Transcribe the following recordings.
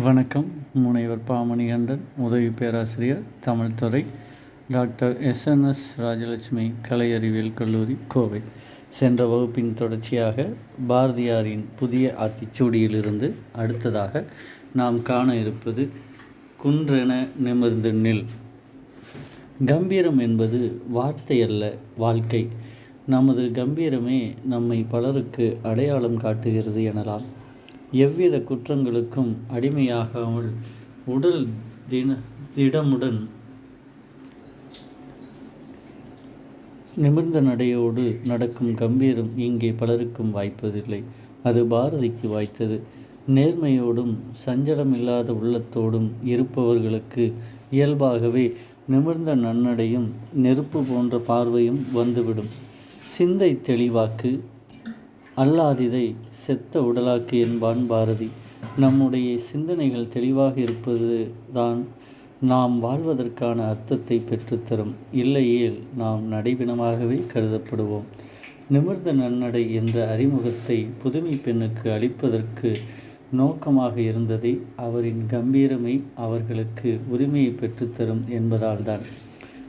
வணக்கம். முனைவர் பாமணிகண்டன், உதவி பேராசிரியர், தமிழ் துறை, டாக்டர் எஸ்என்எஸ் ராஜலட்சுமி கலை அறிவியல் கல்லூரி, கோவை. சென்ற வகுப்பின் தொடர்ச்சியாக பாரதியாரின் புதிய ஆத்திச்சூடியிலிருந்து அடுத்ததாக நாம் காண இருப்பது குன்றென நிமிர்ந்து நில். கம்பீரம் என்பது வார்த்தை அல்ல, வாழ்க்கை. நமது கம்பீரமே நம்மை பலருக்கு அடையாளம் காட்டுகிறது எனலாம். எவ்வித குற்றங்களுக்கும் அடிமையாகாமல் உடல் திடமுடன் நிமிர்ந்த நடையோடு நடக்கும் கம்பீரம் இங்கே பலருக்கும் வாய்ப்பதில்லை. அது பாரதிக்கு வாய்த்தது. நேர்மையோடும் சஞ்சலமில்லாத உள்ளத்தோடும் இருப்பவர்களுக்கு இயல்பாகவே நிமிர்ந்த நன்னடையும் நெருப்பு போன்ற பார்வையும் வந்துவிடும். சிந்தை தெளிவாக்கு, அல்லாதிதை செத்த உடலாக்கு என்பான் பாரதி. நம்முடைய சிந்தனைகள் தெளிவாக இருப்பது தான் நாம் வாழ்வதற்கான அர்த்தத்தை பெற்றுத்தரும். இல்லையேல் நாம் நடைபிணமாகவே கருதப்படுவோம். நிமிர்ந்த நன்னடை என்ற அறிமுகத்தை புதுமை பெண்ணுக்கு அளிப்பதற்கு நோக்கமாக இருந்ததே அவரின் கம்பீரமே அவர்களுக்கு உரிமையை பெற்றுத்தரும் என்பதால்தான்.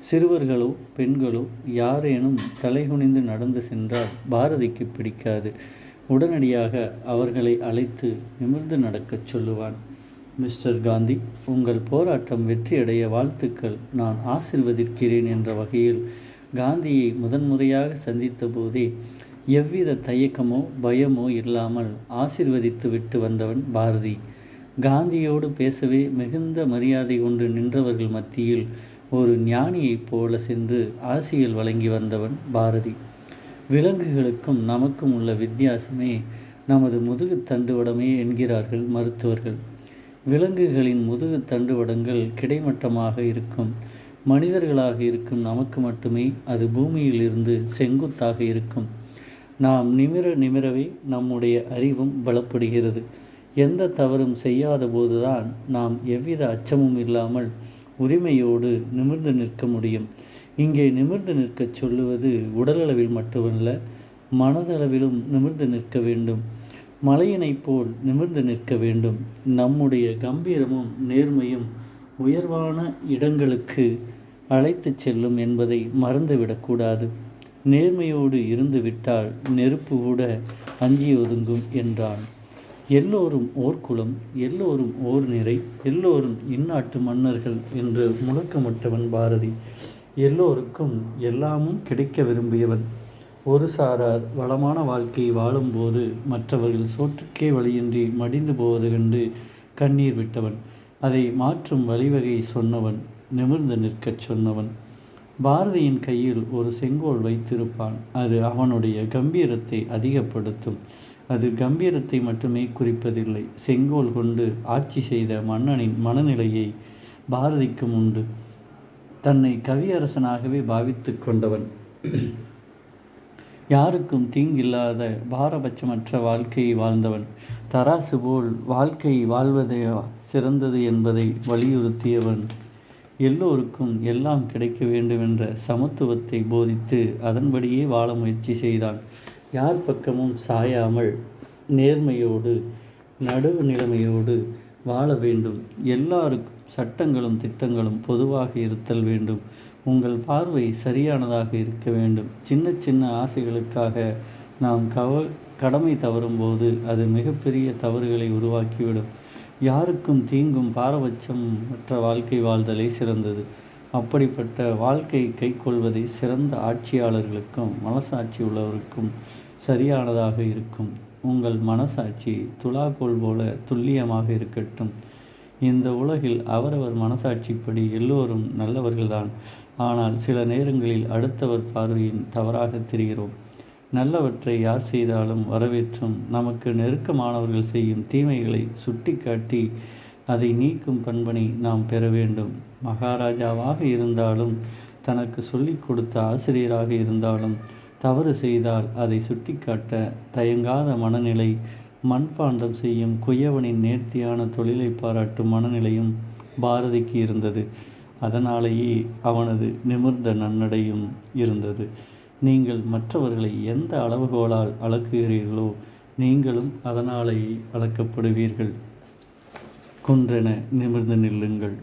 சிறுவர்களோ பெண்களோ யாரேனும் தலைகுனிந்து நடந்து சென்றால் பாரதிக்கு பிடிக்காது. உடனடியாக அவர்களை அழைத்து நிமிர்ந்து நடக்கச் சொல்லுவான். மிஸ்டர் காந்தி, உங்கள் போராட்டம் வெற்றியடைய வாழ்த்துக்கள். நான் ஆசிர்வதிக்கிறேன் என்ற வகையில் காந்தியை முதன்முறையாக சந்தித்த போதே எவ்வித தயக்கமோ பயமோ இல்லாமல் ஆசிர்வதித்து விட்டு வந்தவன் பாரதி. காந்தியோடு பேசவே மிகுந்த மரியாதை கொண்டு நின்றவர்கள் மத்தியில் ஒரு ஞானியைப் போல சென்று ஆசிகள் வழங்கி வந்தவன் பாரதி. விலங்குகளுக்கும் நமக்கும் உள்ள வித்தியாசமே நமது முதுகு தண்டுவடமே என்கிறார்கள் மருத்துவர்கள். விலங்குகளின் முதுகு தண்டுவடங்கள் கிடைமட்டமாக இருக்கும். மனிதர்களாக இருக்கும் நமக்கு மட்டுமே அது பூமியில் இருந்து செங்குத்தாக இருக்கும். நாம் நிமிரவே நம்முடைய அறிவும் பலப்படுகிறது. எந்த தவறும் செய்யாத போதுதான் நாம் எவ்வித அச்சமும் இல்லாமல் உரிமையோடு நிமிர்ந்து நிற்க முடியும். இங்கே நிமிர்ந்து நிற்கச் சொல்லுவது உடலளவில் மட்டுமல்ல, மனதளவிலும் நிமிர்ந்து நிற்க வேண்டும். மலையினைப் போல் நிமிர்ந்து நிற்க வேண்டும். நம்முடைய கம்பீரமும் நேர்மையும் உயர்வான இடங்களுக்கு அழைத்து செல்லும் என்பதை மறந்துவிடக்கூடாது. நேர்மையோடு இருந்துவிட்டால் நெருப்பு கூட அஞ்சி ஒதுங்கும் என்றான். எல்லோரும் ஓர் குலம், எல்லோரும் ஓர் நிறை, எல்லோரும் இந்நாட்டு மன்னர்கள் என்று முழக்கமிட்டவன் பாரதி. எல்லோருக்கும் எல்லாமும் கிடைக்க விரும்பியவன். ஒரு சாரார் வளமான வாழ்க்கையை வாழும்போது மற்றவர்கள் சோற்றுக்கே வழியின்றி மடிந்து போவது கண்டு கண்ணீர் விட்டவன். அதை மாற்றும் வழிவகை சொன்னவன், நிமிர்ந்து நிற்கச் சொன்னவன். பாரதியின் கையில் ஒரு செங்கோல் வைத்திருப்பான். அது அவனுடைய கம்பீரத்தை அதிகப்படுத்தும். அது கம்பீரத்தை மட்டுமே குறிப்பதில்லை. செங்கோல் கொண்டு ஆட்சி செய்த மன்னனின் மனநிலையை பாரதிக்கும் உண்டு. தன்னை கவியரசனாகவே பாவித்து கொண்டவன். யாருக்கும் தீங்கில்லாத பாரபட்சமற்ற வாழ்க்கையை வாழ்ந்தவன். தராசு போல் வாழ்க்கை வாழ்வதே சிறந்தது என்பதை வலியுறுத்தியவன். எல்லோருக்கும் எல்லாம் கிடைக்க வேண்டும் என்ற சமத்துவத்தை போதித்து அதன்படியே வாழ முயற்சி செய்தான். யார் பக்கமும் சாயாமல் நேர்மையோடு நடுவு நிலைமையோடு வாழ வேண்டும். எல்லாருக்கும் சட்டங்களும் திட்டங்களும் பொதுவாக இருத்தல் வேண்டும். உங்கள் பார்வை சரியானதாக இருக்க வேண்டும். சின்ன சின்ன ஆசைகளுக்காக நாம் கடமை தவறும்போது அது மிகப்பெரிய தவறுகளை உருவாக்கிவிடும். யாருக்கும் தீங்கும் பாரபட்சம் மற்ற வாழ்க்கை வாழ்தலே சிறந்தது. அப்படிப்பட்ட வாழ்க்கை கைக்கொள்வதை சிறந்த ஆட்சியாளர்களுக்கும் மனசாட்சி உள்ளவருக்கும் சரியானதாக இருக்கும். உங்கள் மனசாட்சி துலாக்கோல் போல துல்லியமாக இருக்கட்டும். இந்த உலகில் அவரவர் மனசாட்சிப்படி எல்லோரும் நல்லவர்கள்தான். ஆனால் சில நேரங்களில் அடுத்தவர் பார்வையின் தவறாக தெரிகிறோம். நல்லவற்றை யார் செய்தாலும் வரவேற்றும் நமக்கு நெருக்கமானவர்கள் செய்யும் தீமைகளை சுட்டி காட்டி அதை நீக்கும் பண்பனை நாம் பெற வேண்டும். மகாராஜாவாக இருந்தாலும் தனக்கு சொல்லிக் கொடுத்த ஆசிரியராக இருந்தாலும் தவறு செய்தால் அதை சுட்டிக்காட்ட தயங்காத மனநிலை, மண்பாண்டம் செய்யும் குயவனின் நேர்த்தியான தொழிலை பாராட்டும் மனநிலையும் பாரதிக்கு இருந்தது. அதனாலேயே அவனது நிமிர்ந்த நன்னடையும் இருந்தது. நீங்கள் மற்றவர்களை எந்த அளவுகோலால் அளக்குகிறீர்களோ நீங்களும் அதனாலேயே அளக்கப்படுவீர்கள். குன்றென நிமிர்ந்து நில்லுங்கள்.